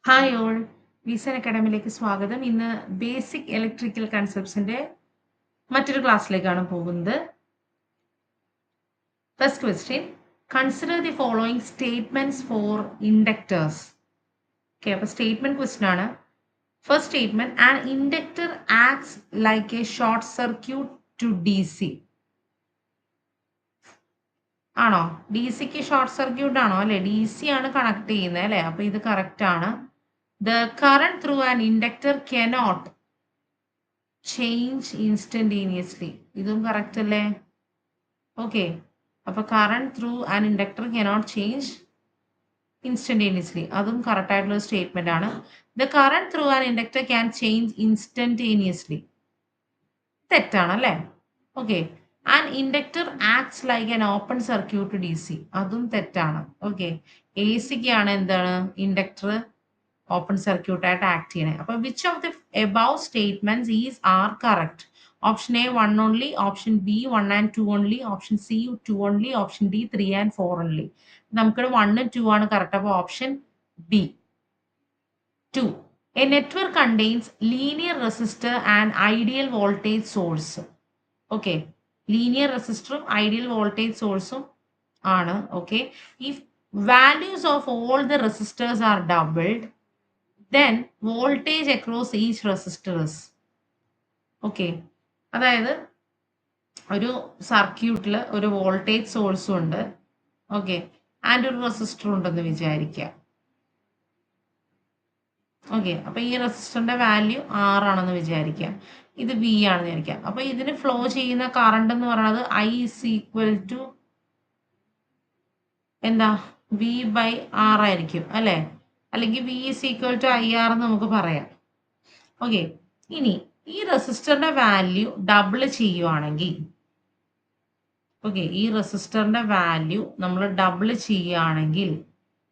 Hi all വിസൻ അക്കാഡമിയിലേക്ക് സ്വാഗതം. ഇന്ന് basic electrical കൺസെപ്റ്റ്സിന്റെ മറ്റൊരു ക്ലാസ്സിലേക്കാണ് പോകുന്നത്. First question, consider the following statements for inductors. Okay, അപ്പോൾ സ്റ്റേറ്റ്മെന്റ് ക്വസ്റ്റ്യൻ ആണ്. First statement, an inductor acts like a short circuit to D C. ആണോ? D സിക്ക് short circuit ആണോ? അല്ലെ, ഡി സി ആണ് കണക്ട് ചെയ്യുന്നത് അല്ലെ. അപ്പൊ ഇത് കറക്റ്റ് ആണ്. The current through an inductor cannot change instantaneously. ഇതും കറക്റ്റ് അല്ലേ? ഓക്കെ, അപ്പൊ current through an inductor cannot change instantaneously, അതും കറക്റ്റ് ആയിട്ടുള്ള സ്റ്റേറ്റ്മെന്റ് ആണ്. The current through an inductor can change instantaneously, തെറ്റാണ് അല്ലേ? Okay, an inductor acts like an open circuit D C, അതും തെറ്റാണ്. ഓക്കെ, എ സിക്കാണ് എന്താണ് ഇൻഡക്ടർ ഓപ്പൺ സർക്യൂട്ട് ആയിട്ട് act ചെയ്യണേ. അപ്പൊ which of the above statements is are correct? Option A 1 only, option B 1 and 2 only, option C 2 only, option D 3 and 4 only. നമുക്കിവിടെ 1 2 ആണ് correct. അപ്പോൾ option B 2. A network contains linear resistor and ideal voltage source. Okay, linear റെസിസ്റ്ററും ideal voltage സോഴ്സും ആണ്. Okay, if values of all the resistors are doubled, then voltage across each resistor is. Okay, അതായത് ഒരു സർക്യൂട്ടിൽ ഒരു voltage സോഴ്സും ഉണ്ട്, okay, and ഒരു റെസിസ്റ്റർ ഉണ്ടെന്ന് വിചാരിക്കുക. ഓക്കെ, അപ്പൊ ഈ റെസിസ്റ്ററിന്റെ വാല്യൂ R ആണെന്ന് വിചാരിക്കുക, ഇത് V ആണെന്ന് വിചാരിക്കുക. അപ്പൊ ഇതിന് ഫ്ലോ ചെയ്യുന്ന കറണ്ട് എന്ന് പറയുന്നത് I is equal to എന്താ V/R ആയിരിക്കും അല്ലെ, അല്ലെങ്കിൽ V is equal to IR എന്ന് നമുക്ക് പറയാം. ഓക്കെ, ഇനി ഈ റെസിസ്റ്ററിന്റെ വാല്യൂ ഡബിൾ ചെയ്യുവാണെങ്കിൽ, ഓക്കെ, ഈ റെസിസ്റ്ററിന്റെ വാല്യൂ നമ്മൾ ഡബിൾ ചെയ്യുകയാണെങ്കിൽ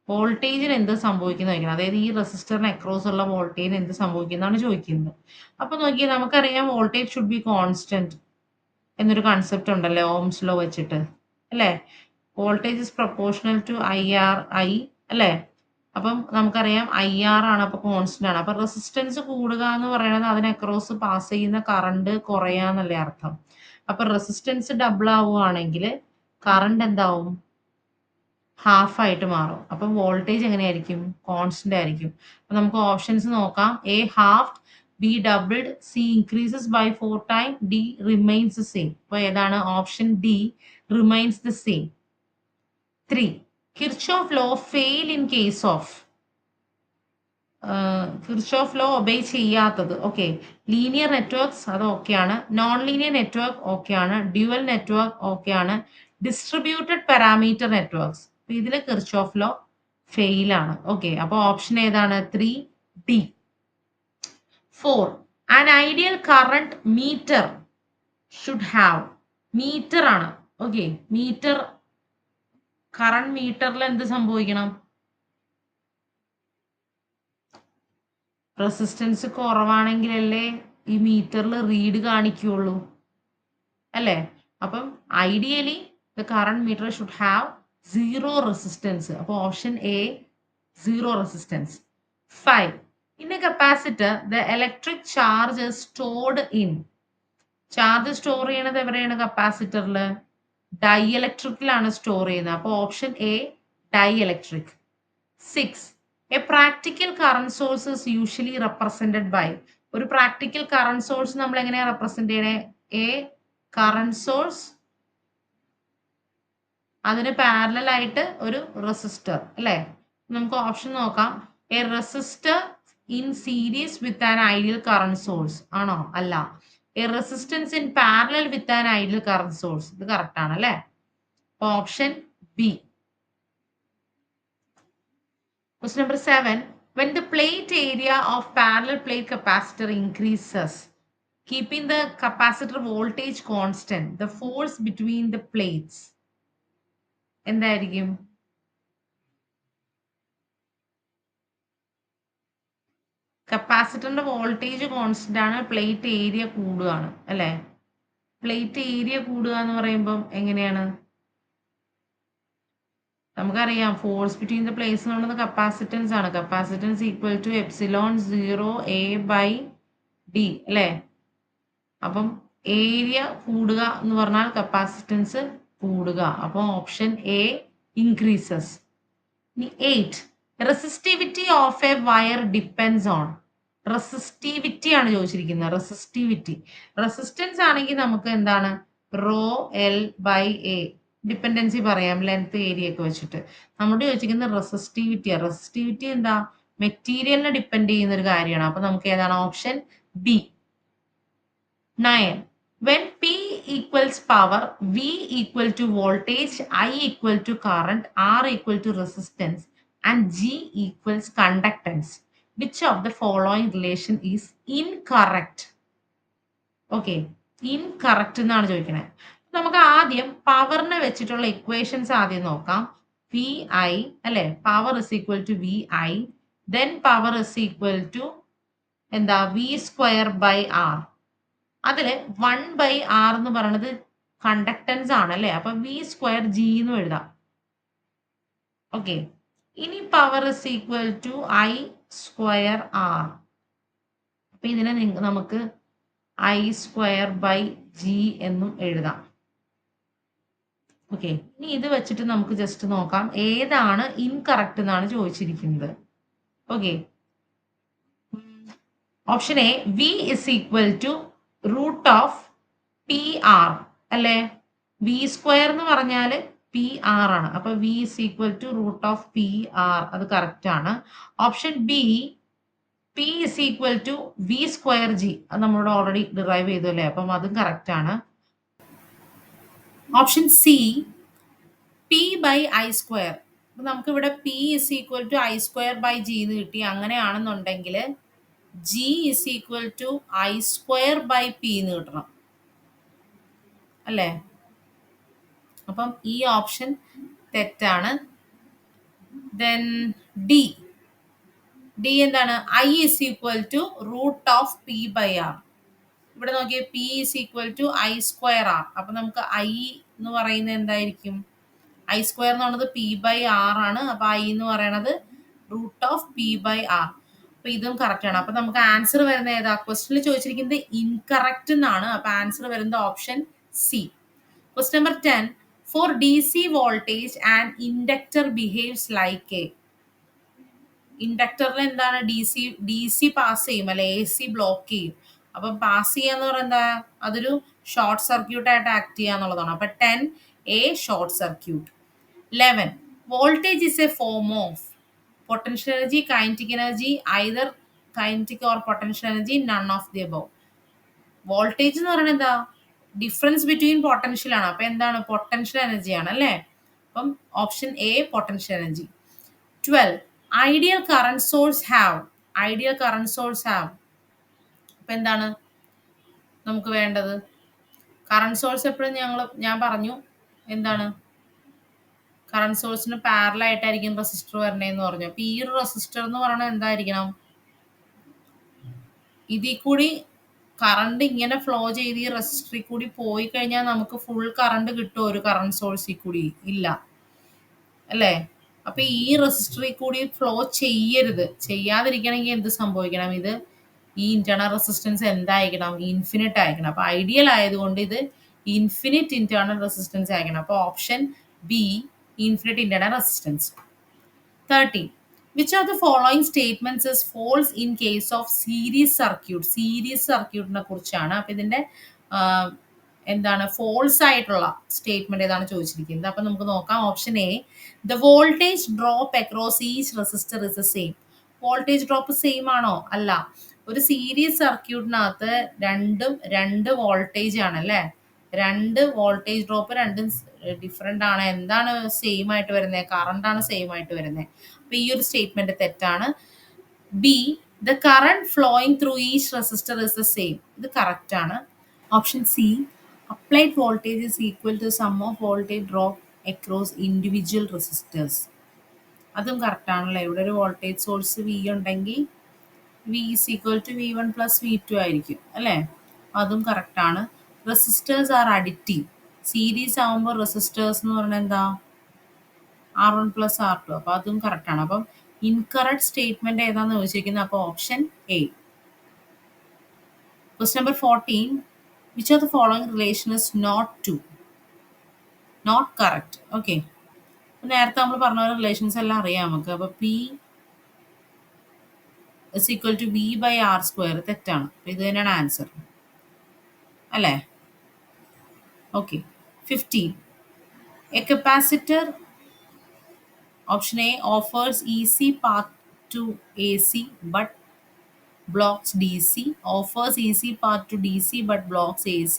വോൾട്ടേജിന് എന്ത് സംഭവിക്കുന്ന ചോദിക്കുന്നത്, അതായത് ഈ റെസിസ്റ്ററിന് അക്രോസ് ഉള്ള വോൾട്ടേജിന് എന്ത് സംഭവിക്കുന്നതാണ് ചോദിക്കുന്നത്. അപ്പൊ നോക്കിയാൽ നമുക്കറിയാം വോൾട്ടേജ് ഷുഡ് ബി കോൺസ്റ്റന്റ് എന്നൊരു കൺസെപ്റ്റ് ഉണ്ടല്ലേ ഓംസ് ലോ വെച്ചിട്ട് അല്ലേ. Voltage is proportional to IR അല്ലേ. അപ്പം നമുക്കറിയാം IR ആണ്, അപ്പൊ കോൺസ്റ്റന്റ് ആണ്. അപ്പൊ റെസിസ്റ്റൻസ് കൂടുക എന്ന് പറയുന്നത് അതിന് അക്രോസ് പാസ് ചെയ്യുന്ന കറണ്ട് കുറയാന്നല്ലേ അർത്ഥം. അപ്പൊ റെസിസ്റ്റൻസ് ഡബിൾ ആവുകയാണെങ്കിൽ കറണ്ട് എന്താവും? ഹാഫ് ആയിട്ട് മാറും. അപ്പം വോൾട്ടേജ് എങ്ങനെയായിരിക്കും? കോൺസ്റ്റന്റ് ആയിരിക്കും. അപ്പൊ നമുക്ക് ഓപ്ഷൻസ് നോക്കാം. A half, B doubled, C increases by 4 time, D remains the same. അപ്പൊ ഏതാണ്? Option D, remains the same. 3. Kirchhoff law fail in case of. Kirchhoff law obey ചെയ്യാത്തത്. ഓക്കെ, ലീനിയർ നെറ്റ്വർക്ക്സ് അത് ഓക്കെയാണ്, non linear network ഓക്കെയാണ്, dual network ഓക്കെയാണ്, distributed parameter networks, ഇതിൽ Kirchhoff law fail ആണ്. Okay, അപ്പോൾ ഓപ്ഷൻ ഏതാണ്? 3 D. 4. An ideal current meter should have. Meter ആണ്. ഓക്കെ, മീറ്റർ, കറണ്ട് മീറ്ററിൽ എന്ത് സംഭവിക്കണം? റെസിസ്റ്റൻസ് കുറവാണെങ്കിലല്ലേ ഈ മീറ്ററിൽ റീഡ് കാണിക്കുകയുള്ളൂ അല്ലേ. അപ്പം ideally the current meter should have zero resistance. അപ്പോൾ option A, zero resistance. 5. In a capacitor the electric charge stored in. Charge store ചെയ്യണത് എവിടെയാണ്? കപ്പാസിറ്ററിൽ. ഡൈ ഇലക്ട്രിക്കിലാണ് സ്റ്റോർ ചെയ്യുന്നത്. അപ്പോൾ option A, dielectric. 6. A practical current source is usually represented by. ഒരു practical current source നമ്മൾ എങ്ങനെയാ റെപ്രസെന്റ് ചെയ്യണേ? എ കറന്റ് സോഴ്സ്, അതിന് പാരലൽ ആയിട്ട് ഒരു റെസിസ്റ്റർ അല്ലേ. നമുക്ക് ഓപ്ഷൻ നോക്കാം. A resistor in series with an ideal current source ആണോ? അല്ല. A resistance in parallel with an ideal current source, ഇത് കറക്റ്റ് ആണ് അല്ലേ. Option B. Question number 7. When the plate area of parallel plate capacitor increases, keeping the capacitor voltage constant, the force between the plates എന്തായിരിക്കും? കപ്പാസിറ്ററിന്റെ voltage constant ആണ്, plate area കൂടുകയാണ് അല്ലേ. Plate area കൂടുക എന്ന് പറയുമ്പം എങ്ങനെയാണ്? നമുക്കറിയാം ഫോഴ്സ് ബിറ്റ്വീൻ ദ പ്ലേസ് എന്ന് പറയുന്നത് കപ്പാസിറ്റൻസ് ആണ്. Capacitance equal to epsilon 0 A by D അല്ലേ? അപ്പം ഏരിയ കൂടുക എന്ന് പറഞ്ഞാൽ കപ്പാസിറ്റൻസ് കൂടുക. അപ്പം option A increases. 8 resistivity of a wire depends on. Resistivity ആണ് ചോദിച്ചിരിക്കുന്നത്. റെസിസ്റ്റിവിറ്റി. റെസിസ്റ്റൻസ് ആണെങ്കിൽ നമുക്ക് എന്താണ് rho L by A dependency പറയാം, ലെങ്ത് ഏരിയ ഒക്കെ വെച്ചിട്ട്. നമ്മുടെ ചോദിച്ചിരിക്കുന്നത് റെസിസ്റ്റിവിറ്റിയാണ്. റെസിസ്റ്റിവിറ്റി എന്താ മെറ്റീരിയലിനെ ഡിപ്പെൻഡ് ചെയ്യുന്ന ഒരു കാര്യമാണ്. അപ്പൊ നമുക്ക് ഏതാണ് option B. 9 when P equals power, V equal to voltage, I equal to current, R equal to resistance, and G equals conductance, which of the following relation is incorrect? Okay, incorrect എന്നാണ് ചോദിക്കുന്നത്. നമുക്ക് ആദ്യം പവറിനെ വെച്ചിട്ടുള്ള equations ആദ്യം നോക്കാം. V I അല്ലെ, power is equal to V I, then power is equal to എന്താ വി സ്ക്വയർ ബൈ ആർ. അതില് 1/r എന്ന് പറയുന്നത് കണ്ടക്ടൻസ് ആണ് അല്ലെ? അപ്പൊ വി സ്ക്വയർ ജി എന്ന് എഴുതാം. ഓക്കെ, ഇനി power is equal to I square R. അപ്പൊ ഇതിനെ നമുക്ക് ഐ സ്ക്വയർ ബൈ ജി എന്നും എഴുതാം. ഓക്കെ, ഇനി ഇത് വെച്ചിട്ട് നമുക്ക് ജസ്റ്റ് നോക്കാം ഏതാണ് ഇൻകറക്റ്റ് എന്നാണ് ചോദിച്ചിരിക്കുന്നത്. Okay, option A V is equal to root of P R അല്ലെ? വി സ്ക്വയർ എന്ന് പറഞ്ഞാല് പി ആർ ആണ്. അപ്പൊ V is equal to root of P R, അത് കറക്റ്റ് ആണ്. Option B P is equal to V square G, അത് നമ്മളോട് already derive ചെയ്തു അല്ലേ? അപ്പം അതും കറക്റ്റ് ആണ്. Option C P by I square. അപ്പൊ നമുക്ക് ഇവിടെ P is equal to I square by G എന്ന് കിട്ടി. അങ്ങനെയാണെന്നുണ്ടെങ്കിൽ G is equal to I square by P എന്ന് കിട്ടണം അല്ലേ? അപ്പം ഈ ഓപ്ഷൻ തെറ്റാണ്. ദെൻ ഡി എന്താണ്? I is equal to root of P by R. ഇവിടെ നോക്കിയേ, P is equal to I square R. അപ്പൊ നമുക്ക് ഐ എന്ന് പറയുന്നത് എന്തായിരിക്കും? ഐ സ്ക്വയർ എന്ന് പറയുന്നത് പി ബൈ ആർ ആണ്. അപ്പൊ ഐ എന്ന് പറയുന്നത് root of P by R. അപ്പൊ ഇതും കറക്റ്റ് ആണ്. അപ്പൊ നമുക്ക് ആൻസർ വരുന്നത് ഏതാ? ക്വസ്റ്റനിൽ ചോദിച്ചിരിക്കുന്നത് ഇൻകറക്റ്റ് എന്നാണ്. അപ്പൊ ആൻസർ വരുന്നത് option C. Question number 10 for D C voltage and inductor behaves like a. ഇൻഡക്ടറിൽ എന്താണ്? ഡി സി പാസ് ചെയ്യും അല്ലെ? എ സി ബ്ലോക്ക് ചെയ്യും. അപ്പൊ പാസ് ചെയ്യാന്ന് പറയുന്നത് എന്താ? അതൊരു ഷോർട്ട് സർക്യൂട്ട് ആയിട്ട് ആക്ട് ചെയ്യാന്നുള്ളതാണ്. അപ്പൊ 10 A short circuit. 11 voltage is A form of potential energy, kinetic energy, either kinetic or potential energy, none of the above. Voltage എന്ന് പറയുന്നത് എന്താ? ഡിഫറൻസ് ബിറ്റ്വീൻ പൊട്ടൻഷ്യൽ ആണ്. അപ്പൊ എന്താണ്? പൊട്ടൻഷ്യൽ എനർജി ആണ് അല്ലേ? അപ്പം option A potential energy. 12 ideal current source have. Ideal current source have. അപ്പൊ എന്താണ് നമുക്ക് വേണ്ടത്? കറന്റ് സോഴ്സ് എപ്പോഴും ഞാൻ പറഞ്ഞു എന്താണ്? കറന്റ് സോഴ്സിന് പാരലൽ ആയിട്ടായിരിക്കും റെസിസ്റ്റർ വരണേന്ന് പറഞ്ഞു. അപ്പൊ ഈ ഒരു റെസിസ്റ്റർ എന്ന് പറയുന്നത് എന്തായിരിക്കണം? ഇതിൽ കൂടി കറണ്ട് ഇങ്ങനെ ഫ്ലോ ചെയ്ത് ഈ റെസിസ്റ്ററിൽ കൂടി പോയി കഴിഞ്ഞാൽ നമുക്ക് ഫുൾ കറണ്ട് കിട്ടുമോ ഒരു കറണ്ട് സോഴ്സിൽ കൂടി? ഇല്ല അല്ലേ? അപ്പൊ ഈ റെസിസ്റ്ററിൽ കൂടി ഫ്ലോ ചെയ്യരുത്. ചെയ്യാതിരിക്കണമെങ്കിൽ എന്ത് സംഭവിക്കണം? ഇത് ഈ ഇന്റേണൽ റെസിസ്റ്റൻസ് എന്തായിരിക്കണം? ഇൻഫിനിറ്റ് ആയിരിക്കണം. അപ്പൊ ഐഡിയൽ ആയതുകൊണ്ട് ഇത് ഇൻഫിനിറ്റ് ഇന്റേണൽ റെസിസ്റ്റൻസ് ആയിരിക്കണം. അപ്പൊ option B infinite internal resistance. 13 which of the following statements is false in case of series circuit? Series സർക്യൂട്ടിനെ കുറിച്ചാണ്. അപ്പൊ ഇതിന്റെ എന്താണ് ഫോൾസ് ആയിട്ടുള്ള സ്റ്റേറ്റ്മെന്റ് ഏതാണ് ചോദിച്ചിരിക്കുന്നത്? അപ്പൊ നമുക്ക് നോക്കാം. Option A the voltage drop across each resistor is the same. Voltage drop same ആണോ? അല്ല. ഒരു സീരീസ് സർക്യൂട്ടിനകത്ത് രണ്ട് വോൾട്ടേജ് ആണ് അല്ലേ? രണ്ട് വോൾട്ടേജ് ഡ്രോപ്പ് രണ്ടും ഡിഫറെന്റ് ആണ്. എന്താണ് സെയിം ആയിട്ട് വരുന്നത്? കറണ്ട് ആണ് സെയിം ആയിട്ട് വരുന്നത്. അപ്പൊ ഈ ഒരു സ്റ്റേറ്റ്മെന്റ് തെറ്റാണ്. B the current flowing through each resistor is the same. ഇത് കറക്റ്റ് ആണ്. Option C applied voltage is equal to sum of voltage drop across individual resistors. അതും കറക്റ്റ് ആണല്ലോ. ഇവിടെ ഒരു വോൾട്ടേജ് സോഴ്സ് വി ഉണ്ടെങ്കിൽ V is equal to V one plus V two ആയിരിക്കും അല്ലേ? അതും കറക്റ്റ് ആണ്. Resistors are additive. സീരീസ് ആവുമ്പോൾ റെസിസ്റ്റേഴ്സ് എന്ന് പറഞ്ഞാൽ എന്താ? R1 plus R2. അപ്പോൾ അതും കറക്റ്റാണ്. അപ്പം ഇൻകറക്റ്റ് സ്റ്റേറ്റ്മെന്റ് ഏതാണെന്ന് ചോദിച്ചിരിക്കുന്നത്. അപ്പോൾ option A. Question number 14. Which of the following relation is not correct? Okay, നേരത്തെ നമ്മൾ പറഞ്ഞ പോലെ റിലേഷൻസ് എല്ലാം അറിയാം നമുക്ക്. അപ്പോൾ P is equal to V by R square തെറ്റാണ്. ഇത് തന്നെയാണ് ആൻസർ അല്ലേ? Okay. 15. A capacitor, option A, offers easy path to AC but blocks DC. Offers easy path to DC but blocks AC.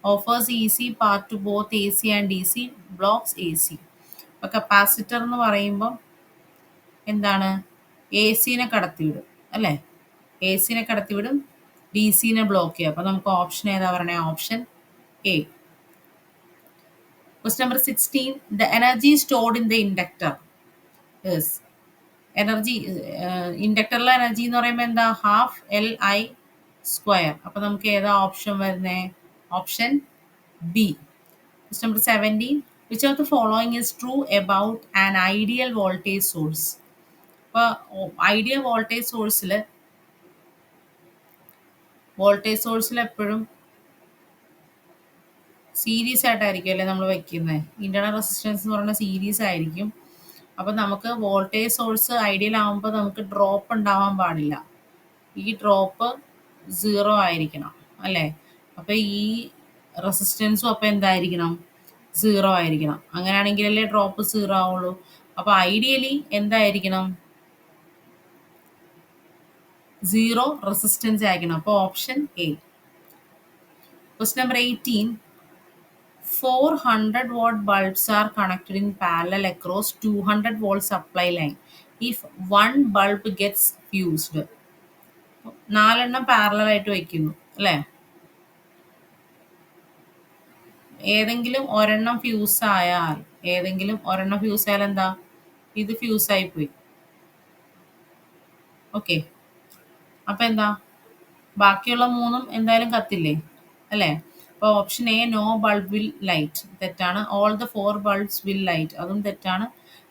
Offers easy path to both AC and DC, blocks AC. അപ്പോൾ capacitor എന്ന് പറയുമ്പോൾ എന്താണ്? എ സിനെ കടത്തിവിടും അല്ലേ? എ സിനെ കടത്തിവിടും, ഡി സിനെ ബ്ലോക്ക് ചെയ്യും. അപ്പോൾ നമുക്ക് ഓപ്ഷൻ ഏതാ പറയണേ? Option A. Question number 16. The energy stored in the inductor is energy, ഇൻഡക്ടറിലെ എനർജി എന്ന് പറയുമ്പോൾ എന്താ? Half L I square. അപ്പോൾ നമുക്ക് ഏതാ ഓപ്ഷൻ വരുന്നേ? Option B. Question number 17. Which of the following is true about an ideal voltage source? അപ്പോൾ ideal voltage സോഴ്സിൽ എപ്പോഴും സീരീസ് ആയിട്ടായിരിക്കും അല്ലേ നമ്മൾ വയ്ക്കുന്നത്. ഇന്റേണൽ റെസിസ്റ്റൻസ് എന്ന് പറയുന്നത് സീരീസ് ആയിരിക്കും. അപ്പം നമുക്ക് വോൾട്ടേജ് സോഴ്സ് ഐഡിയൽ ആകുമ്പോൾ നമുക്ക് ഡ്രോപ്പ് ഉണ്ടാവാൻ പാടില്ല. ഈ ഡ്രോപ്പ് 0 ആയിരിക്കണം അല്ലേ? അപ്പം ഈ റെസിസ്റ്റൻസും അപ്പം എന്തായിരിക്കണം? 0 ആയിരിക്കണം. അങ്ങനെയാണെങ്കിലല്ലേ ഡ്രോപ്പ് 0 ആവുള്ളൂ. അപ്പോൾ ഐഡിയലി എന്തായിരിക്കണം? 0 റെസിസ്റ്റൻസ് ആയിരിക്കണം. അപ്പോൾ option A. Question number 18. 400 watt bulbs are connected in parallel across 200 volt supply line. If one bulb gets fused, 4 parallel ആയിട്ട് വയ്ക്കുന്നു അല്ലേ? ഏതെങ്കിലും ഒരെണ്ണം ഫ്യൂസ് ആയാൽ എന്താ? ഇത് ഫ്യൂസ് ആയി പോയി. ഓക്കെ, അപ്പം എന്താ? ബാക്കിയുള്ള 3 എന്തായാലും കത്തില്ലേ അല്ലേ? അപ്പോൾ option A, no bulb will light, തെറ്റാണ്. All the 4 bulbs will light, അതും തെറ്റാണ്.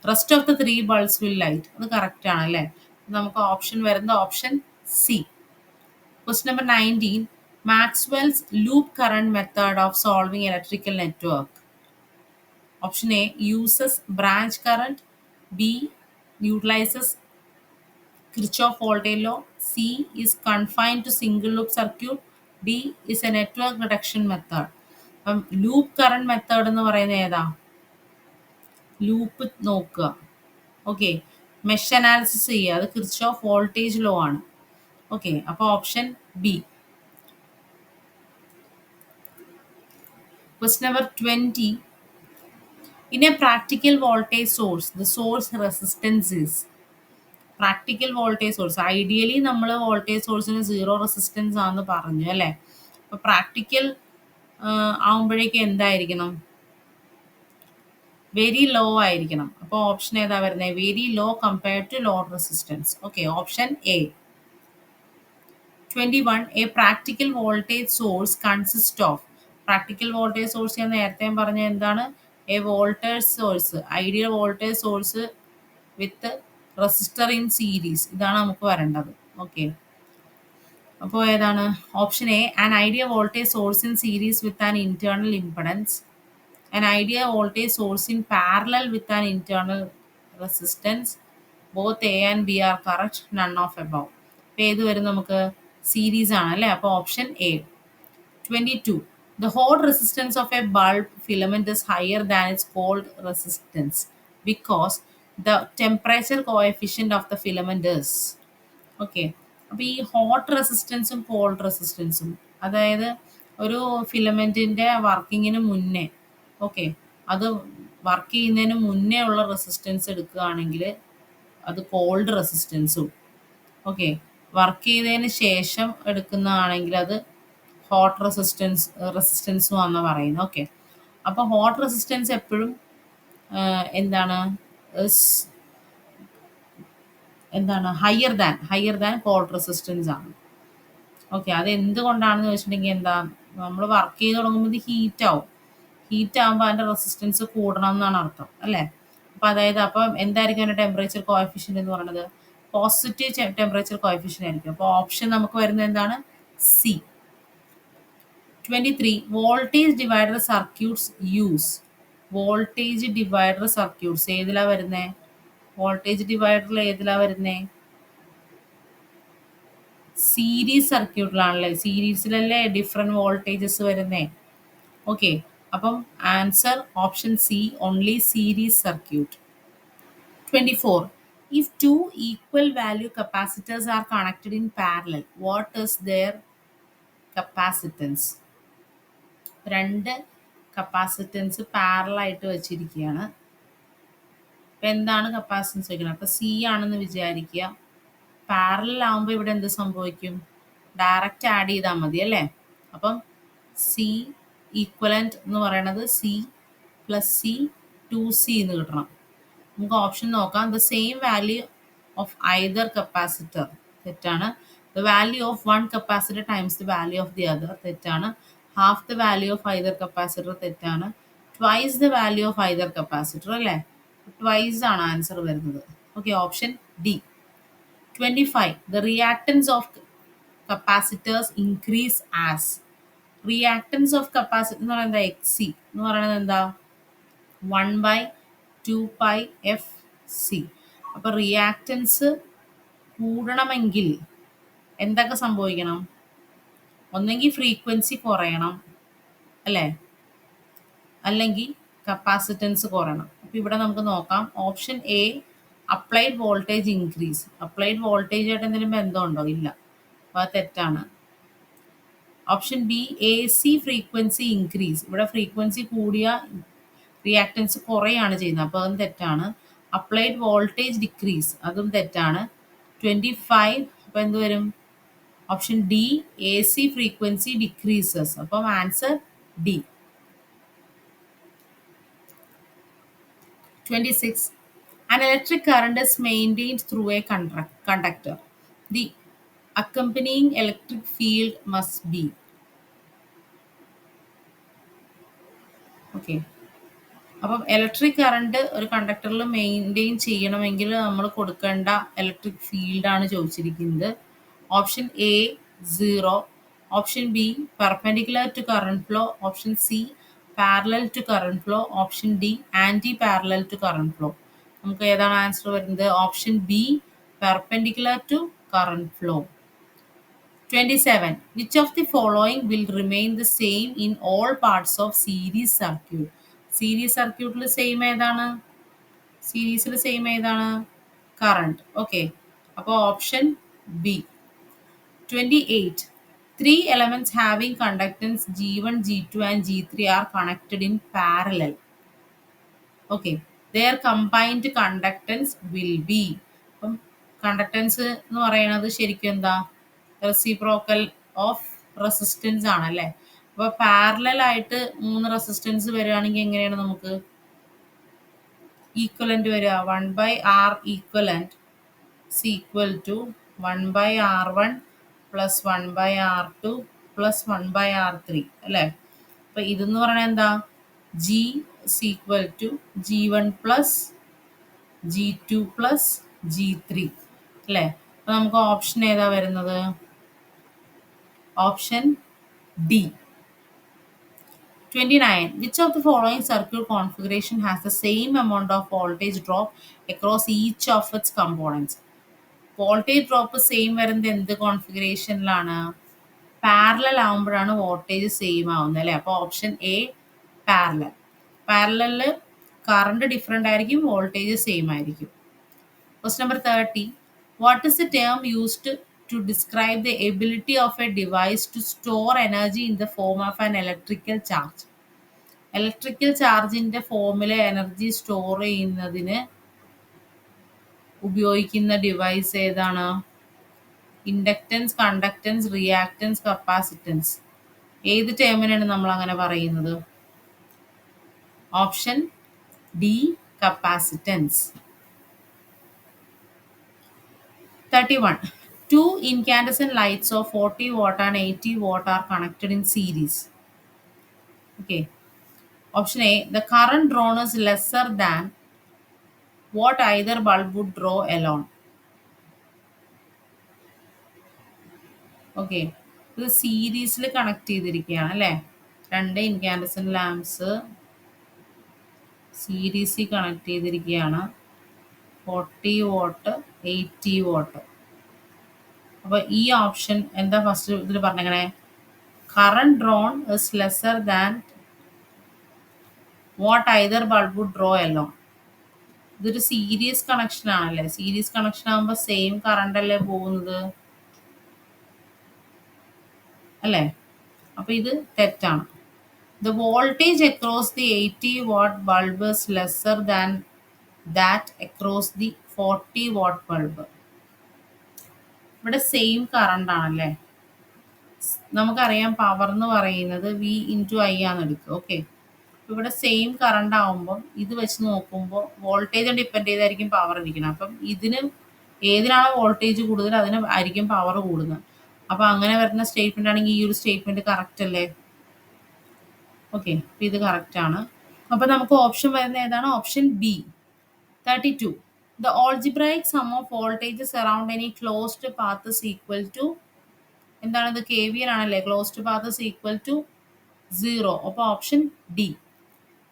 Rest of the 3 bulbs will light, അത് കറക്റ്റ് ആണ് അല്ലേ? നമുക്ക് ഓപ്ഷൻ വരുന്നത് option C. Question number 19. Maxwell's loop current method of solving electrical network. Option A, uses branch current. B, utilizes Kirchhoff voltage law. C is confined to single loop circuit. D is a network reduction method. അപ്പം loop current method എന്ന് പറയുന്നത് ഏതാ? Loop നോക്കുക. Okay, mesh analysis ചെയ്യുക. അത് Kirchhoff voltage law ആണ്. Okay, അപ്പോൾ option B. Question number 20. In a practical voltage source, the source resistance is. Practical voltage source, ideally നമ്മൾ വോൾട്ടേജ് സോഴ്സിന് 0 റെസിസ്റ്റൻസ് ആണെന്ന് പറഞ്ഞു അല്ലേ? അപ്പോൾ പ്രാക്ടിക്കൽ ആവുമ്പോഴേക്ക് എന്തായിരിക്കണം? വെരി ലോ ആയിരിക്കണം. അപ്പോൾ ഓപ്ഷൻ ഏതാ വരുന്നത്? Very low compared to load resistance. Okay, option A. 21. A practical voltage source consist of. Practical voltage source ഞാൻ നേരത്തെ പറഞ്ഞ എന്താണ്? A voltage source, ideal voltage source with resistor in series, ഇതാണ് നമുക്ക് വരേണ്ടത്. ഓക്കെ, അപ്പോൾ ഏതാണ്? Option A, an ideal voltage source in series with an internal impedance. An ideal voltage source in parallel with an internal resistance. Both A and B are correct, none of above. അപ്പോൾ ഏത് വരും നമുക്ക്? Series ആണ് അല്ലേ? അപ്പോൾ option A. 22. The hot resistance of a bulb filament is higher than its cold resistance because the temperature coefficient of the filament is. Okay, അപ്പോൾ ഈ hot റെസിസ്റ്റൻസും കോൾഡ് റെസിസ്റ്റൻസും, അതായത് ഒരു ഫിലമെൻറ്റിൻ്റെ വർക്കിങ്ങിന് മുന്നേ, ഓക്കെ, അത് വർക്ക് ചെയ്യുന്നതിന് മുന്നേ ഉള്ള റെസിസ്റ്റൻസ് എടുക്കുകയാണെങ്കിൽ അത് കോൾഡ് റെസിസ്റ്റൻസും, ഓക്കെ, വർക്ക് ചെയ്തതിന് ശേഷം എടുക്കുന്നതാണെങ്കിൽ അത് ഹോട്ട് റെസിസ്റ്റൻസും ആണെന്ന് പറയുന്നത്. ഓക്കെ, അപ്പോൾ ഹോട്ട് റെസിസ്റ്റൻസ് എപ്പോഴും എന്താണ് ഹയർ ദാൻ കോൾഡ് റെസിസ്റ്റൻസ് ആണ്. ഓക്കെ, അത് എന്തുകൊണ്ടാണെന്ന് ചോദിച്ചിട്ടുണ്ടെങ്കിൽ എന്താ? നമ്മൾ വർക്ക് ചെയ്ത് തുടങ്ങുമ്പോൾ ഇത് ഹീറ്റ് ആവുമ്പോൾ അതിൻ്റെ റെസിസ്റ്റൻസ് കൂടണം എന്നാണ് അർത്ഥം അല്ലേ? അപ്പം അതായത് അപ്പം എന്തായിരിക്കും അതിൻ്റെ ടെമ്പറേച്ചർ കോഎഫിഷ്യൻ്റ് എന്ന് പറയുന്നത്? പോസിറ്റീവ് ടെമ്പറേച്ചർ കോഎഫിഷ്യൻ്റ് ആയിരിക്കും. അപ്പോൾ ഓപ്ഷൻ നമുക്ക് വരുന്നത് എന്താണ്? C. 23. Voltage divider circuits use. Voltage divider circuits ഏതിലാ വരുന്നേ? വോൾട്ടേജ് ഡിവൈഡറിൽ ഏതിലാ വരുന്നേ? സീരീസ് സർക്യൂട്ടിലാണല്ലേ. സീരീസിലല്ലേ ഡിഫറെൻറ്റ് വോൾട്ടേജസ് വരുന്നേ. ഓക്കെ, അപ്പം answer option C, only series circuit. 24. If two equal value capacitors are connected in parallel, what is their capacitance? രണ്ട് കപ്പാസിറ്റൻസ് പാരലായിട്ട് വെച്ചിരിക്കുകയാണ്. അപ്പം എന്താണ് കപ്പാസിറ്റൻസ് വയ്ക്കുന്നത്? അപ്പം സി ആണെന്ന് വിചാരിക്കുക. പാരലൽ ആകുമ്പോൾ ഇവിടെ എന്ത് സംഭവിക്കും? ഡയറക്റ്റ് ആഡ് ചെയ്താൽ മതി അല്ലേ. അപ്പം സി ഈക്വലൻറ്റ് എന്ന് പറയണത് സി പ്ലസ് സി 2C എന്ന് കിട്ടണം. നമുക്ക് ഓപ്ഷൻ നോക്കാം. The same value of either capacitor തെറ്റാണ്. The value of one capacitor times the value of the other തെറ്റാണ്. Half the value of either capacitor തെറ്റാണ്. Twice the value of either capacitor അല്ലേ. Twice ആണ് answer വരുന്നത്. Okay, option D. 25. The reactance of capacitors increase as. Reactance of capacitor എന്ന് പറയുന്നത് X C എന്ന് പറയുന്നത് എന്താ? 1/2πfc. അപ്പോൾ റിയാക്ടൻസ് കൂടണമെങ്കിൽ എന്തൊക്കെ സംഭവിക്കണം? ഒന്നെങ്കിൽ ഫ്രീക്വൻസി കുറയണം അല്ലേ, അല്ലെങ്കിൽ കപ്പാസിറ്റൻസ് കുറയണം. അപ്പോൾ ഇവിടെ നമുക്ക് നോക്കാം. Option A applied voltage increase. Applied voltage ആയിട്ട് എന്തെങ്കിലും ബന്ധമുണ്ടോ? ഇല്ല, അപ്പോൾ അത് തെറ്റാണ്. Option B A C frequency increase. ഇവിടെ ഫ്രീക്വൻസി കൂടിയ റിയാക്ടൻസ് കുറയാണ് ചെയ്യുന്നത്, അപ്പോൾ അതും തെറ്റാണ്. അപ്ലൈഡ് വോൾട്ടേജ് ഡിക്രീസ്, അതും തെറ്റാണ്. 25 അപ്പോൾ എന്ത് വരും? Option D A C frequency decreases. അപ്പം answer D. 26. An electric current is maintained through a conductor. The accompanying electric field must be. Okay, അപ്പം ഇലക്ട്രിക് കറണ്ട് ഒരു കണ്ടക്ടറിൽ മെയിൻറ്റെയിൻ ചെയ്യണമെങ്കിൽ നമ്മൾ കൊടുക്കേണ്ട ഇലക്ട്രിക് ഫീൽഡാണ് ചോദിച്ചിരിക്കുന്നത്. Option A 0, option B perpendicular to current flow, option C parallel to current flow, option D anti parallel to current flow. നമുക്ക് ഏതാണ് ആൻസർ വരുന്നത്? Option B perpendicular to current flow. 27. Which of the following will remain the same in all parts of series circuit? Series സർക്യൂട്ടിൽ same ഏതാണ്? സീരീസിൽ same ഏതാണ്? Current. Okay, അപ്പോൾ option B. 28. 3 elements having conductance G1, G2 and G3 are connected in parallel. Okay, their combined conductance will be. അപ്പം conductance എന്ന് പറയുന്നത് ശരിക്കും എന്താ? റെസിപ്രോക്കൽ ഓഫ് റെസിസ്റ്റൻസ് ആണല്ലേ. അപ്പോൾ പാരലൽ ആയിട്ട് 3 റെസിസ്റ്റൻസ് വരികയാണെങ്കിൽ എങ്ങനെയാണ് നമുക്ക് ഈക്വലൻ്റ് വരിക? 1/R equivalent is equal to 1/R1 plus 1/R2 plus 1/R3 അല്ലേ. അപ്പം ഇതെന്ന് പറയുന്നത് എന്താ? G is equal to G1 plus G2 plus G3 അല്ലേ. അപ്പം നമുക്ക് ഓപ്ഷൻ ഏതാ വരുന്നത്? Option D. 29. Which of the following circuit configuration has the same amount of voltage drop across each of its components? Voltage drop same വരുന്നത് എന്ത് കോൺഫിഗറേഷനിലാണ്? Parallel ആകുമ്പോഴാണ് voltage same ആവുന്നത് അല്ലേ. അപ്പോൾ ഓപ്ഷൻ എ പാരലൽ. പാരലലിൽ കറണ്ട് ഡിഫറെൻ്റ് ആയിരിക്കും, voltage same ആയിരിക്കും. Question number 30. What is the term used to describe the ability of a device to store energy in the form of an electrical charge? Electrical ചാർജിൻ്റെ ഫോമിലെ energy store ചെയ്യുന്നതിന് ഉപയോഗിക്കുന്ന device ഏതാണ്? Inductance, conductance, reactance, capacitance. ഏത് ടേമിനാണ് നമ്മൾ അങ്ങനെ പറയുന്നത്? Option D capacitance. 31. Two incandescent lights of 40 watt and 80 watt are connected in series. Okay. Option A, the current drawn is lesser than what either bulb would draw alone. Okay, ഇത് സീരീസിൽ connect ചെയ്തിരിക്കുകയാണ് അല്ലേ? രണ്ട് incandescent lamps സീരീസിൽ connect ചെയ്തിരിക്കുകയാണ്. 40 what 80 what. അപ്പോൾ ഈ option എന്താ ഫസ്റ്റ് ഇതിൽ പറഞ്ഞേക്കണേ? Current drawn is lesser than what either bulb would draw alone. ഇതൊരു സീരീസ് കണക്ഷൻ ആണല്ലേ? സീരീസ് കണക്ഷൻ ആകുമ്പോൾ സെയിം കറണ്ട് അല്ലേ പോകുന്നത് അല്ലേ? അപ്പോൾ ഇത് തെറ്റാണ്. The voltage across the 80 watt bulb is lesser than that across the 40 watt bulb. ഇവിടെ സെയിം കറണ്ട് ആണല്ലേ? നമുക്കറിയാം പവർ എന്ന് പറയുന്നത് വി ഇൻറ്റു ഐ ആണ് എടുക്കുക. ഓക്കെ, ഇവിടെ സെയിം കറണ്ട് ആവുമ്പം ഇത് വെച്ച് നോക്കുമ്പോൾ വോൾട്ടേജ് ഡിപ്പെൻഡ് ചെയ്തായിരിക്കും പവർ ഇരിക്കണം. അപ്പം ഇതിന് ഏതിനാണോ വോൾട്ടേജ് കൂടുതൽ അതിന് ആയിരിക്കും പവർ കൂടുന്നത്. അപ്പം അങ്ങനെ വരുന്ന സ്റ്റേറ്റ്മെൻ്റ് ആണെങ്കിൽ ഈ ഒരു സ്റ്റേറ്റ്മെൻറ്റ് കറക്റ്റ് അല്ലേ? ഓക്കെ, അപ്പം ഇത് കറക്റ്റാണ്. അപ്പം നമുക്ക് ഓപ്ഷൻ വരുന്ന ഏതാണ്? Option B. 32. The algebraic sum of voltages around any closed path is equal to, എന്താണത്? കെ വി എൽ ആണല്ലേ? Closed path is equal to 0. അപ്പോൾ option D.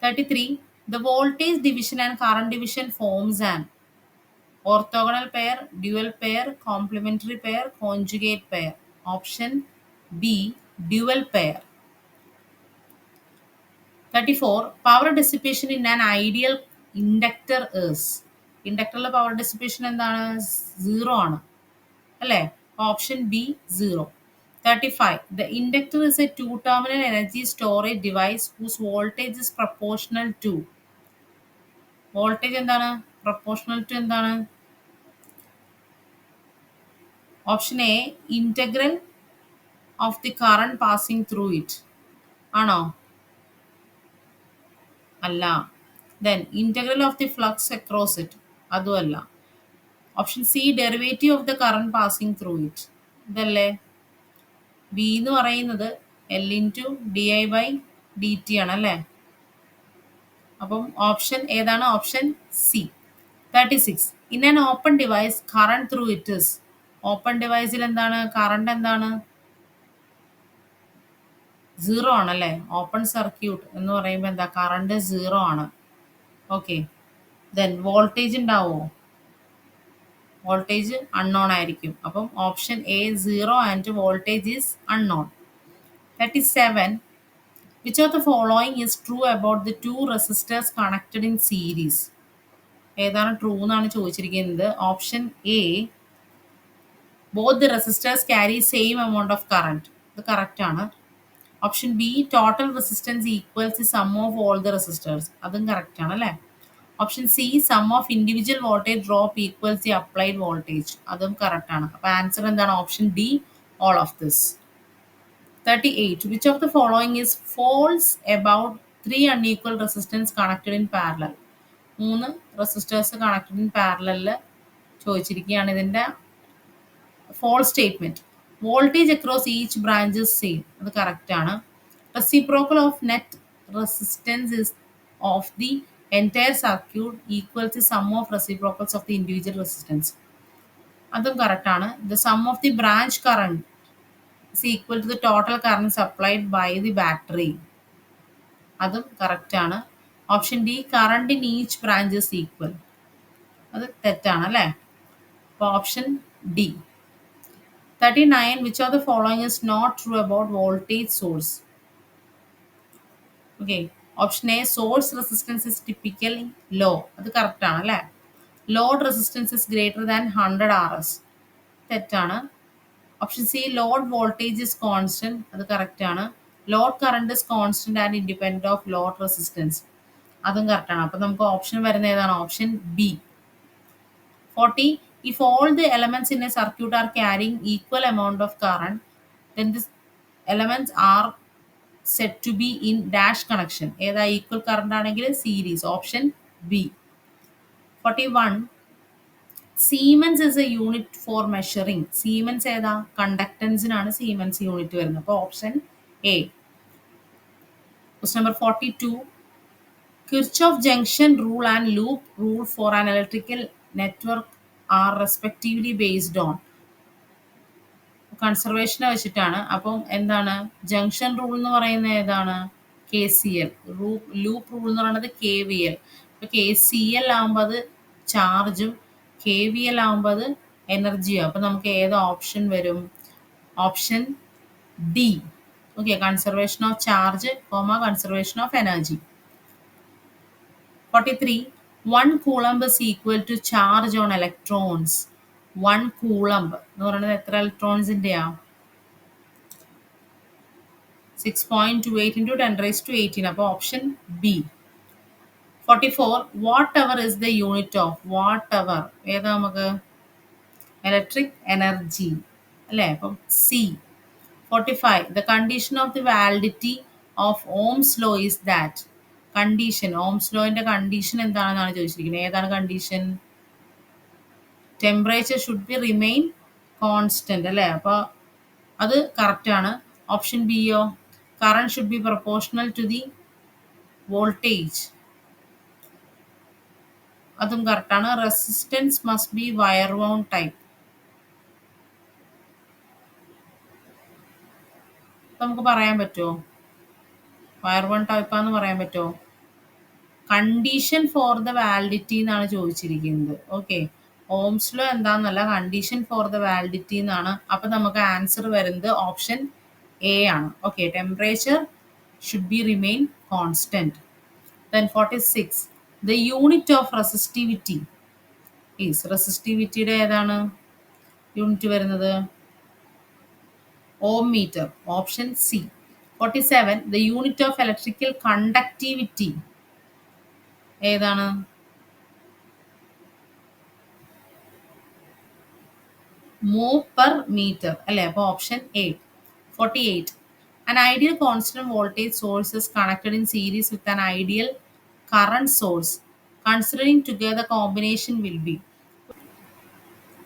33. The voltage division and current division forms an orthogonal pair, dual pair, complementary pair, conjugate pair. Option B, dual pair. 34. Power dissipation in an ideal inductor is, ഇൻഡക്ടറിലെ power dissipation എന്താണ്? 0 ആണ് അല്ലേ? Option B 0. 35. The inductor is a two-terminal energy storage device whose voltage is proportional to, voltage എന്താണ്? Proportional to എന്താണ്? Option A, integral of the current passing through it ആണോ? അല്ല. Then integral of the flux across it, അതുമല്ല. Option C, derivative of the current passing through it, ഇതല്ലേ? B എന്ന് പറയുന്നത് L into D I by D T ആണ് അല്ലേ? അപ്പം option ഏതാണ്? Option C. 36. In an open device current through it is, open ഡിവൈസിൽ എന്താണ് കറണ്ട്? എന്താണ്? 0 ആണല്ലേ? ഓപ്പൺ സർക്യൂട്ട് എന്ന് പറയുമ്പോൾ എന്താ? കറണ്ട് 0 ആണ്. ഓക്കെ, ദെൻ വോൾട്ടേജ് ഉണ്ടാവുമോ? വോൾട്ടേജ് അൺനോൺ ആയിരിക്കും. അപ്പം option A 0 and voltage is unknown. 37. Which of the following is true about the two resistors connected in series? ഏതാണ് ട്രൂ എന്നാണ് ചോദിച്ചിരിക്കുന്നത്. Option A, both the resistors carry same amount of current, ഇത് correct ആണ്. Option B, total resistance equals the sum of all the resistors, അതും correct ആണ് അല്ലേ? Option C, sum of individual voltage drop equals the applied voltage, അതും correct ആണ്. അപ്പോൾ answer എന്താണ്? Option D, all of this. 38. Which of the following is false about three unequal resistance connected in parallel? 3 resistors connected in പാരലലിൽ ചോദിച്ചിരിക്കുകയാണ്. ഇതിൻ്റെ false statement. Voltage across each branch is same, അത് correct ആണ്. Reciprocal of net resistance is of the entire circuit equal to sum of reciprocals of the individual resistance, അതും correct ആണ്. The sum of the branch current is equal to the total current supplied by the battery, അതും correct ആണ്. Option D, current in each branch is equal, അത് തെറ്റാണ് അല്ലേ? അപ്പോൾ option D. 39. Which of the following is not true about voltage source? Okay, option A, source resistance is typically low, അത് correct ആണ് അല്ലേ? Load resistance is greater than 100 RS, തെറ്റാണ്. Option C, load voltage is constant, അത് correct ആണ്. Load current is constant and independent of load resistance, അതും correct ആണ്. അപ്പം നമുക്ക് ഓപ്ഷൻ വരുന്ന ഏതാണ്? Option B. 40. If all the elements in a circuit are carrying equal amount of current, then the elements are said to be in dash connection. ഏതാ? Equal current ആണെങ്കിൽ series, option B. 41. Siemens is A unit for measuring, siemens ഏതാ? കണ്ടക്ടൻസിനാണ് siemens unit വരുന്നത്. അപ്പോൾ option A. Question number 42. Kirchhoff junction rule and loop rule for an electrical network are respectively based on കൺസർവേഷനെ വെച്ചിട്ടാണ്. അപ്പം എന്താണ് junction rule എന്ന് പറയുന്നത് ഏതാണ്? KCL. Loop rule എന്ന് പറയുന്നത് KVL. ഇപ്പൊ KCL ആകുമ്പോൾ അത് ചാർജും KVL ആകുമ്പോൾ അത് എനർജിയും. അപ്പൊ നമുക്ക് ഏത് ഓപ്ഷൻ വരും? Option D. Okay, conservation of charge, conservation of energy. 43. 1 coulomb is equal to charge on electrons. 1 coulomb എന്ന് പറയുന്നത് എത്ര ഇലക്ട്രോൺസിൻ്റെയാ? 6.28 into 10 raised to 18. അപ്പോൾ option B. 44. Watt hour is the unit of watt hour? ഏതാ നമുക്ക്? Electric energy അല്ലേ? അപ്പം C. 45. The condition of the validity of Ohm's law is that. Condition, Ohm's ലോന്റെ condition എന്താണെന്നാണ് ചോദിച്ചിരിക്കുന്നത്. ഏതാണ് condition? Temperature should be remain constant അല്ലേ? അപ്പോൾ അത് കറക്റ്റ് ആണ്. ഓപ്ഷൻ ബിയോ? Current should be proportional to the voltage, അതും കറക്റ്റാണ്. Resistance must be wire wound type. നമുക്ക് പറയാൻ പറ്റുമോ വയർ വൺ ടൈപ്പാന്ന് പറയാൻ പറ്റുമോ? കണ്ടീഷൻ ഫോർ ദ വാലിഡിറ്റി എന്നാണ് ചോദിച്ചിരിക്കുന്നത്. ഓക്കെ, ഓംസ് ലോ എന്താന്നല്ല, കണ്ടീഷൻ ഫോർ ദ വാലിഡിറ്റി എന്നാണ്. അപ്പൊ നമുക്ക് ആൻസർ വരുന്നത് ഓപ്ഷൻ എ ആണ്. Okay, temperature should be remain constant. Then 46. The unit of resistivity is. റെസിസ്റ്റിവിറ്റിയുടെ ഏതാണ് യൂണിറ്റ് വരുന്നത്? Ohm metre. Option C. 47. The unit of electrical conductivity ഏതാണ്? മോ പെർ മീറ്റർ അല്ലേ? അപ്പോൾ option A. 48. An ideal constant voltage source is connected in series with an ideal current source. Considering together combination will be.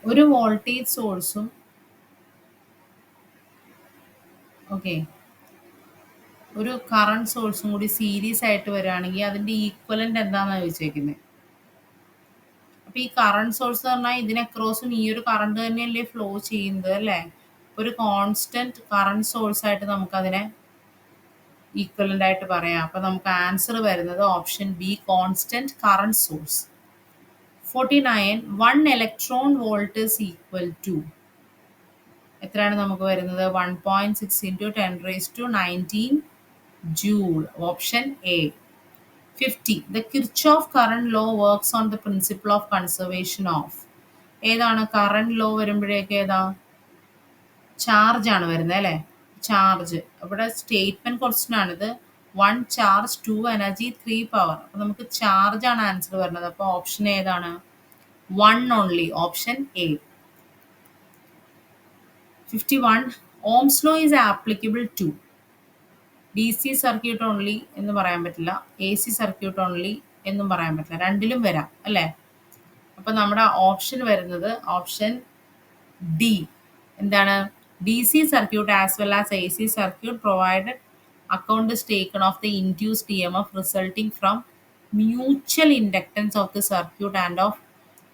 ഒരു voltage സോഴ്സും okay ഒരു current സോഴ്സും കൂടി series ആയിട്ട് വരികയാണെങ്കിൽ അതിൻ്റെ ഈക്വലൻ്റ് എന്താണെന്നാണ് ചോദിച്ചേക്കുന്നത്. അപ്പോൾ ഈ കറണ്ട് സോഴ്സ് എന്ന് പറഞ്ഞാൽ ഇതിന് അക്രോസും ഈ ഒരു കറണ്ട് തന്നെയല്ലേ ഫ്ലോ ചെയ്യുന്നത് അല്ലേ? ഒരു കോൺസ്റ്റന്റ് കറണ്ട് സോഴ്സ് ആയിട്ട് നമുക്കതിനെ ഈക്വലൻ്റ് ആയിട്ട് പറയാം. അപ്പോൾ നമുക്ക് ആൻസർ വരുന്നത് option B, constant current source. 49. 1 electron volt is equal to. എത്രയാണ് നമുക്ക് വരുന്നത്? 1.6 into 10 raised to 19 joule. Option A. 50. The Kirchhoff current law works on the principle of conservation of. ഏതാണ് കറണ്ട് ലോ വരുമ്പോഴേക്ക്? ഏതാ? ചാർജ് ആണ് വരുന്നത് അല്ലേ? ചാർജ്. ഇവിടെ സ്റ്റേറ്റ്മെന്റ് ക്വസ്റ്റ്യൻ ആണിത്. 1 ചാർജ്, 2 എനർജി, 3 പവർ. അപ്പൊ നമുക്ക് ചാർജ് ആണ് ആൻസർ വരുന്നത്. അപ്പോൾ ഓപ്ഷൻ ഏതാണ്? 1 only. Option A. 51. Ohm's law is applicable to. DC circuit only എന്ന് പറയാൻ പറ്റില്ല, AC സർക്യൂട്ട് ഓൺലി എന്നും പറയാൻ പറ്റില്ല, രണ്ടിലും വരാം അല്ലേ? അപ്പൊ നമ്മുടെ ഓപ്ഷൻ വരുന്നത് ഓപ്ഷൻ ഡി. എന്താണ്? DC circuit as well as AC circuit provided account is taken of the induced EMF resulting from mutual inductance of the circuit and of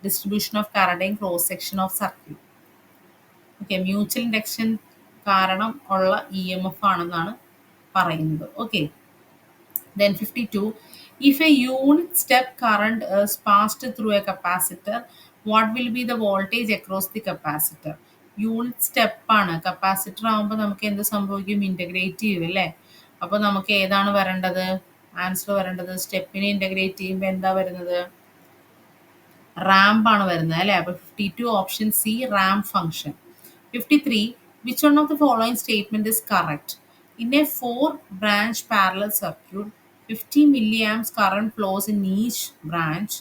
distribution of current in cross section of circuit. Okay, mutual induction കാരണം ഉള്ള EMF ആണെന്നാണ് പറയുന്നത്. Okay, then 52. If a unit step current is passed through a capacitor, what will be the voltage across the capacitor? Unit സ്റ്റെപ്പാണ്. Capacitor ആകുമ്പോൾ നമുക്ക് എന്ത് സംഭവിക്കും? Integrate ചെയ്യും അല്ലേ? അപ്പോൾ നമുക്ക് ഏതാണ് വരേണ്ടത്? ആൻസർ വരേണ്ടത് സ്റ്റെപ്പിനെ ഇൻ്റഗ്രേറ്റ് ചെയ്യുമ്പോൾ എന്താ വരുന്നത്? റാമ്പ് ആണ് വരുന്നത് അല്ലേ? അപ്പോൾ 52 option C, ramp function. 53. Which one of the following statement is correct? In a 4-branch parallel circuit, 50 milliamps current flows in each branch.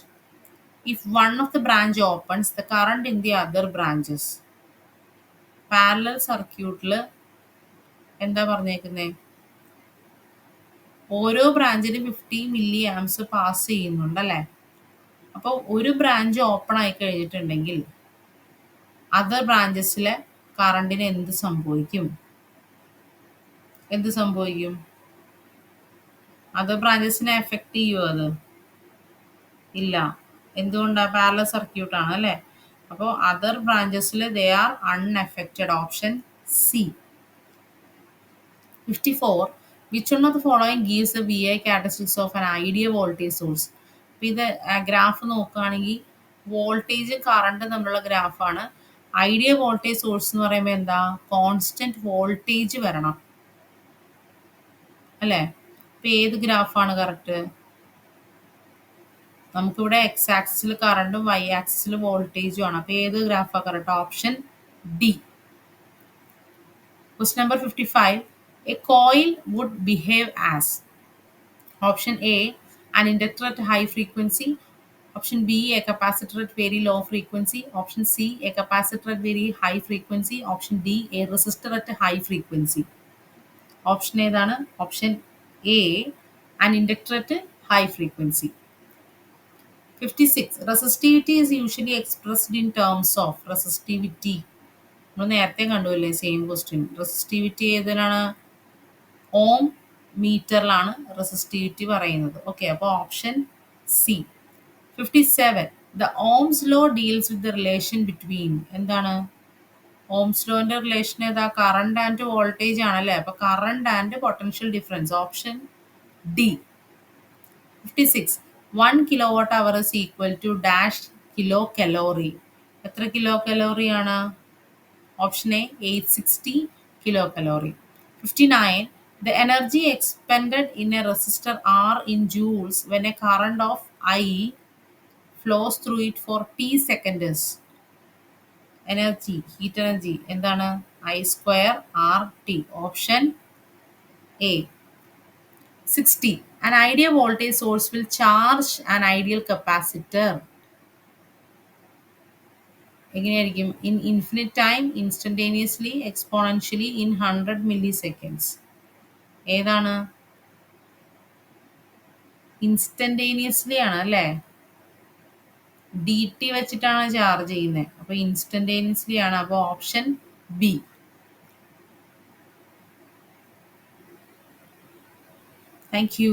If one of the branch opens, the current in the other branches. Parallel സർക്യൂട്ടിൽ എന്താ പറഞ്ഞേക്കുന്നത്? ഓരോ ബ്രാഞ്ചിലും 50 milli arms pass ചെയ്യുന്നുണ്ടല്ലേ? അപ്പോൾ ഒരു branch open ആയി കഴിഞ്ഞിട്ടുണ്ടെങ്കിൽ other ബ്രാഞ്ചസിലെ കറണ്ടിന് എന്ത് സംഭവിക്കും? അതർ ബ്രാഞ്ചസിനെ എഫക്ട് ചെയ്യുമോ അത്? ഇല്ല. എന്തുകൊണ്ടാണ്? പാരലൽ സർക്യൂട്ട് ആണ് അല്ലേ? അപ്പോൾ അതർ ബ്രാഞ്ചസിൽ they are unaffected. Option C. 54. Which one of the following gives the VI characteristics of an ideal voltage source? അപ്പോൾ ഇത് ഗ്രാഫ് നോക്കുകയാണെങ്കിൽ വോൾട്ടേജ് കറണ്ട് തമ്മിലുള്ള ഗ്രാഫാണ്. ഐഡിയൽ വോൾട്ടേജ് സോഴ്സ് എന്ന് പറയുമ്പോൾ എന്താ? കോൺസ്റ്റന്റ് വോൾട്ടേജ് വരണം അല്ലേ? ഇപ്പം ഏത് ഗ്രാഫാണ് കറക്റ്റ്? നമുക്കിവിടെ എക്സ് ആക്സിസിൽ കറണ്ടും വൈ ആക്സിസിൽ വോൾട്ടേജും ആണ്. അപ്പോൾ ഏത് ഗ്രാഫാണ് correct? Option D. Question number 55. A coil would behave as option A, an inductor at high frequency, option B, a capacitor at very low frequency, option C, a capacitor at very high frequency, option D, a resistor at high frequency. Option ഏതാണ്? Option A, an inductor at high frequency. 56. Resistivity is usually expressed in terms of resistivity. നമ്മൾ നേരത്തെ കണ്ടുവല്ലേ same question. Resistivity ഏതിലാണ്? Ohm മീറ്ററിലാണ് resistivity പറയുന്നത്. Okay, അപ്പോൾ option C. 57. The ohm's law deals with the relation between. എന്താണ് ohm's ലോന്റെ relation ഏതാ? Current and voltage ആണല്ലേ? അപ്പോൾ current and potential difference. Option D. 56. 1 kilowatt hour is equal to dash kilo calorie. എത്ര kilo calorie ആണ്? Option A, 860 kilocalorie. 59. The energy expended in a resistor R in joules when a current of I flows through it for T seconds. Energy, heat energy, എന്താണ്? I square RT. Option A. 60. An ideal voltage source will charge an ideal capacitor. എങ്ങനെയായിരിക്കും? In infinite time, instantaneously, exponentially, in 100 milliseconds. ഏതാണ്? Instantaneously ആണ് അല്ലേ? D T വെച്ചിട്ടാണ് charge ചെയ്യുന്നത്. അപ്പോൾ instantaneously ആണ്. അപ്പോൾ ഓപ്ഷൻ ബി. Thank you.